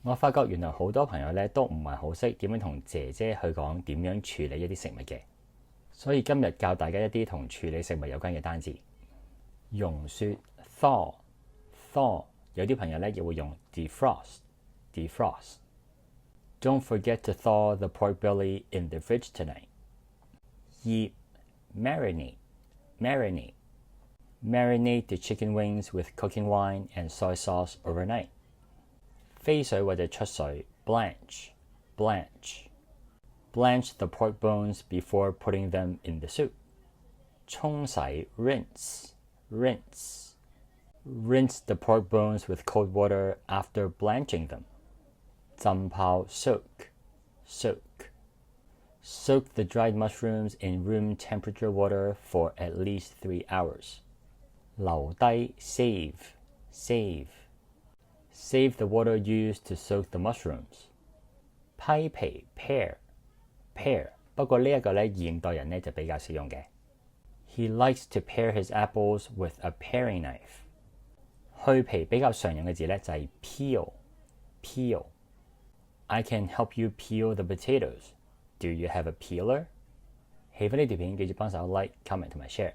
我發覺原來好多朋友咧都唔係好識點樣同姐姐去講點樣處理一啲食物嘅，所以今日教大家一啲同處理食物有關嘅單字。融雪 Thaw， 有啲朋友咧亦會用 Defrost。Don't forget to thaw the pork belly in the fridge tonight. 醃 Marinate the chicken wings with cooking wine and soy sauce overnight. 飛水或者出水 Blanch the pork bones before putting them in the soup. 沖洗 Rinse the pork bones with cold water after blanching them. 浸泡 Soak the dried mushrooms in room temperature water for at least 3 hours. 留低 Save the water used to soak the mushrooms. 批皮 Pare， 不過呢一個咧現代人咧就比較少用嘅。He likes to pare his apples with a paring knife. 去皮比較常用嘅字咧就係 Peel。I can help you peel the potatoes. Do you have a peeler? 喜歡呢條片記住幫手 like、comment 同埋 share。